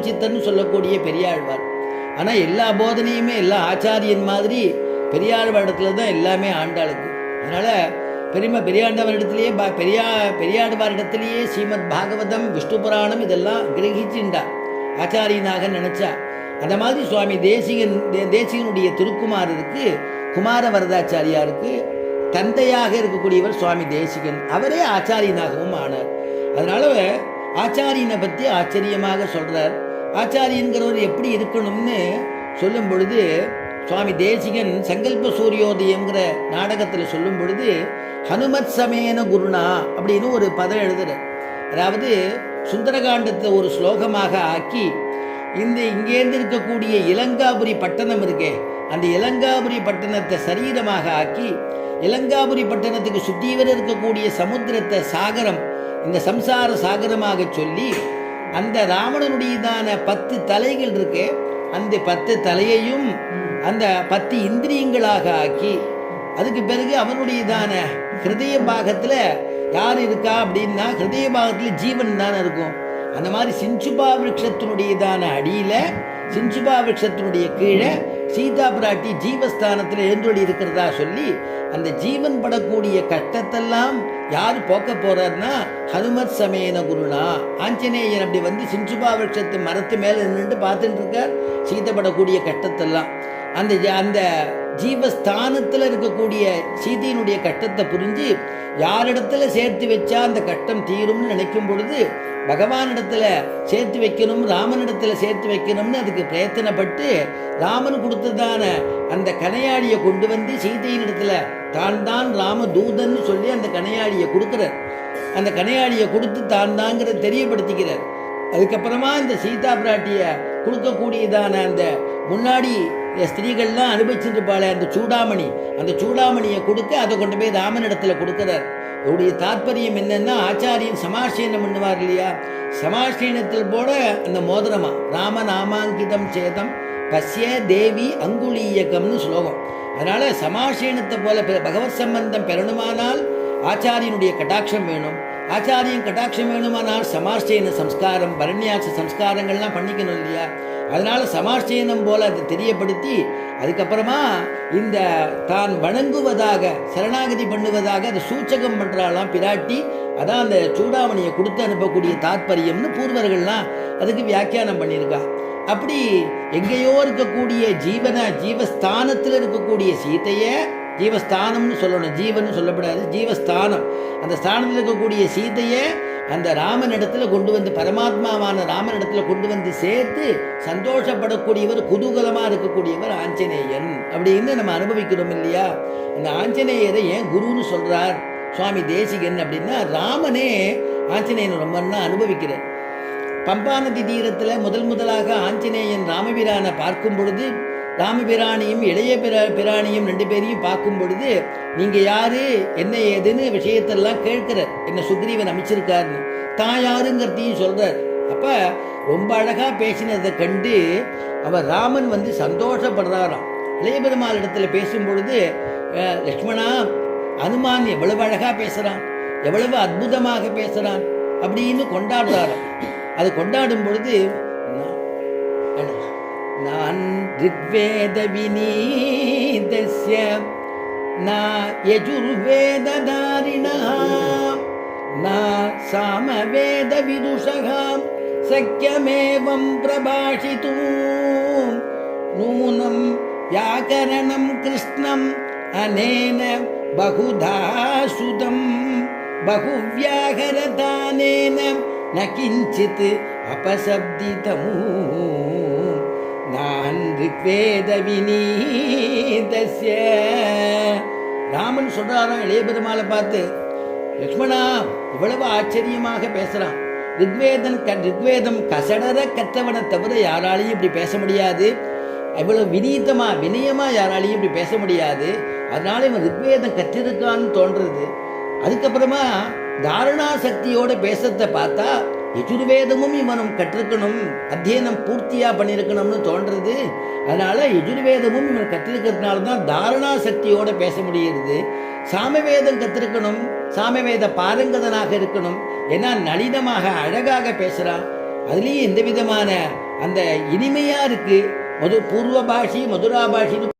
சித்தர்னு சொல்லக்கூடிய பெரியாழ்வார். ஆனால் எல்லா போதனையுமே எல்லா ஆச்சாரியன் மாதிரி பெரியாழ்வாரிடத்துல தான் எல்லாமே ஆண்டாளுக்கு. அதனால் பெரியாண்டவரிடத்திலேயே பெரியாழ்வாரிடத்திலேயே ஸ்ரீமத் பாகவதம் விஷ்ணு புராணம் இதெல்லாம் கிரகிச்சுண்டார் ஆச்சாரியனாக நினைச்சா. அந்த மாதிரி சுவாமி தேசிகனுடைய திருக்குமாரருக்கு குமார வரதாச்சாரியாருக்கு தந்தையாக இருக்கக்கூடியவர் சுவாமி தேசிகன். அவரே ஆச்சாரியனாகவும் ஆனார். அதனால ஆச்சாரியனை பற்றி ஆச்சரியமாக சொல்றார். ஆச்சாரியன்கிறவர் எப்படி இருக்கணும்னு சொல்லும் பொழுது சுவாமி தேசிகன் சங்கல்ப சூரியோதயம்ங்கிற நாடகத்தில் சொல்லும் பொழுது ஹனுமத் சமேன குருணா அப்படின்னு ஒரு பதம் எழுதுறார். அதாவது சுந்தரகாண்டத்தை ஒரு ஸ்லோகமாக ஆக்கி இங்கேருந்து இருக்கக்கூடிய இலங்காபுரி பட்டணம் இருக்கே, அந்த இலங்காபுரி பட்டணத்தை சரீரமாக ஆக்கி இலங்காபுரி பட்டணத்துக்கு சுத்தீவர இருக்கக்கூடிய சமுத்திரத்தை சாகரம், இந்த சம்சார சாகரமாக சொல்லி அந்த ராவணனுடையதான 10 தலைகள் இருக்கு, அந்த 10 தலையையும் அந்த 10 இந்திரியங்களாக ஆக்கி அதுக்கு பிறகு அவனுடையதான ஹிருதய பாகத்தில் யார் இருக்கா அப்படின்னா ஹிருதய பாகத்தில் ஜீவன் தானே இருக்கும். அந்த மாதிரி சிஞ்சுபா விருட்சத்தினுடையதான அடியில் சிஞ்சுபா விருட்சத்தினுடைய கீழே சீதா பிராட்டி ஜீவஸ்தானத்தில் எழுந்தொழி இருக்கிறதா சொல்லி அந்த ஜீவன் படக்கூடிய கஷ்டத்தெல்லாம் யார் போக்க போறாருன்னா ஹனுமத் சமேன குருணா ஆஞ்சநேயன் அப்படி வந்து சிஞ்சுபா விருட்சத்து மரத்து மேலே நின்று பார்த்துட்டு இருக்கார் சீதப்படக்கூடிய கஷ்டத்தெல்லாம். அந்த ஜீவஸ்தானத்தில் இருக்கக்கூடிய சீதையினுடைய கஷ்டத்தை புரிஞ்சு யாரிடத்துல சேர்த்து வச்சா அந்த கஷ்டம் தீரும்னு நினைக்கும் பொழுது பகவானிடத்துல சேர்த்து வைக்கணும், ராமனிடத்துல சேர்த்து வைக்கணும்னு அதுக்கு பிரயத்தனப்பட்டு ராமன் கொடுத்ததான அந்த கனையாழியை கொண்டு வந்து சீதையினிடத்துல தான் ராமதூதன்னு சொல்லி அந்த கனையாழியை கொடுக்கிறார். அந்த கனையாழியை கொடுத்து தாங்கிறத தெரியப்படுத்திக்கிறார். அதுக்கப்புறமா இந்த சீதா பிராட்டியை கொடுக்கக்கூடியதான அந்த முன்னாடி ஸ்திரீகள்லாம் அனுபவிச்சுருப்பாளே அந்த சூடாமணியை கொடுக்க அதை கொண்டு போய் ராமனிடத்துல கொடுக்கிறார். அவருடைய தாற்பயம் என்னன்னா ஆச்சாரியன் சமாசீனம் பண்ணுவார் இல்லையா, சமாசீனத்தில் போட அந்த மோதிரமா ராமநாமாங்கிதம் சேதம் பஸ்ய தேவி அங்குலீயகம்னு ஸ்லோகம். அதனால சமாசீனத்தை போல பகவத் சம்பந்தம் பெறணுமானால் ஆச்சாரியனுடைய கட்டாட்சம் வேணும். ஆச்சாரியன் கட்டாட்சம் வேணுமானால் சமார்ச்சயன சம்ஸ்காரம் பரண்யாச சம்ஸ்காரங்கள்லாம் பண்ணிக்கணும் இல்லையா. அதனால சமார்ச்சயனம் போல அதை தெரியப்படுத்தி அதுக்கப்புறமா இந்த தான் வணங்குவதாக சரணாகதி பண்ணுவதாக அதை சூச்சகம் பண்றாளாம் பிராட்டி. அதான் அந்த சூடாமணியை கொடுத்து அனுப்பக்கூடிய தாற்பயம்னு பூர்வர்கள்லாம் அதுக்கு வியாக்கியானம் பண்ணியிருக்கா. அப்படி எங்கேயோ இருக்கக்கூடிய ஜீவஸ்தானத்தில் இருக்கக்கூடிய சீதையை ஜீவஸ்தானம்னு சொல்லணும், ஜீவன் சொல்லப்படாது, ஜீவஸ்தானம். அந்த ஸ்தானத்தில் இருக்கக்கூடிய சீதையை அந்த ராமனிடத்துல கொண்டு வந்து பரமாத்மாவான ராமனிடத்துல கொண்டு வந்து சேர்த்து சந்தோஷப்படக்கூடியவர் குதூகலமா இருக்கக்கூடியவர் ஆஞ்சநேயன் அப்படின்னு நம்ம அனுபவிக்கிறோம் இல்லையா. அந்த ஆஞ்சநேயரை ஏன் குருன்னு சொல்றார் சுவாமி தேசிகன் அப்படின்னா ராமனே ஆஞ்சநேயன் ரொம்ப அனுபவிக்கிறார். பம்பா நதி தீரத்துல முதலாக ஆஞ்சநேயன் ராமபிரானை பார்க்கும் பொழுது ராமபிராணியும் இளைய பிராணியும் 2 பேரையும் பார்க்கும் பொழுது நீங்க யாரு என்ன ஏதுன்னு விஷயத்தெல்லாம் கேட்கிறார். என்ன சுக்ரீவன் அமைச்சிருக்காருன்னு தான் யாருங்கிறதையும் சொல்றார். அப்ப ரொம்ப அழகா பேசினதை கண்டு அவர் ராமன் வந்து சந்தோஷப்படுறாராம். இளைய பெருமாள் இடத்துல பேசும் பொழுது லக்ஷ்மணா அனுமான் எவ்வளவு அழகா பேசுறான், எவ்வளவு அற்புதமாக பேசுறான் அப்படின்னு கொண்டாடுறாராம். அது கொண்டாடும் பொழுது நான் ரிக்வேத விநீதஸ்ய ந யஜுர்வேததாரிணः ந சாமவேத விதுஷः சக்கியமேவம் பிரபாஷிதும் நூனம் வியாகரணம் கிருஷ்ணம் அனேன பகுதா சுதம் பகுவ்யாகரதானேன ந கிஞ்சித் அபசப்திதமு நான் ரிக்வேத விநீதஸ்ய. ராமன் சொல்றாராம் இளைய பெருமாளை பார்த்து, லக்ஷ்மணா இவ்வளவு ஆச்சரியமாக பேசுறான், ரிக்வேதம் கசடர கற்றவனை தவிர யாராலையும் இப்படி பேச முடியாது, இவ்வளவு வினயமா யாராலையும் இப்படி பேச முடியாது. அதனால இவன் ரிக்வேதம் கற்றிருக்கான்னு தோன்றது. அதுக்கப்புறமா தாரணா சக்தியோட பேசத்தை பார்த்தா யஜுர்வேதமும் இவனும் கற்றிருக்கணும், அத்தியனம் பூர்த்தியா பண்ணியிருக்கணும்னு தோன்றது. அதனால யஜுர்வேதமும் இவன் கற்றிருக்கிறதுனால தான் தாரணா சக்தியோட பேச முடியுது. சாமவேதம் கற்றிருக்கணும், சாமவேத பாரங்கதனாக இருக்கணும், ஏன்னா நளினமாக அழகாக பேசுறான், அதுலேயும் எந்த விதமான அந்த இனிமையாக இருக்குது. பூர்வ பாஷி மதுரா பாஷின்னு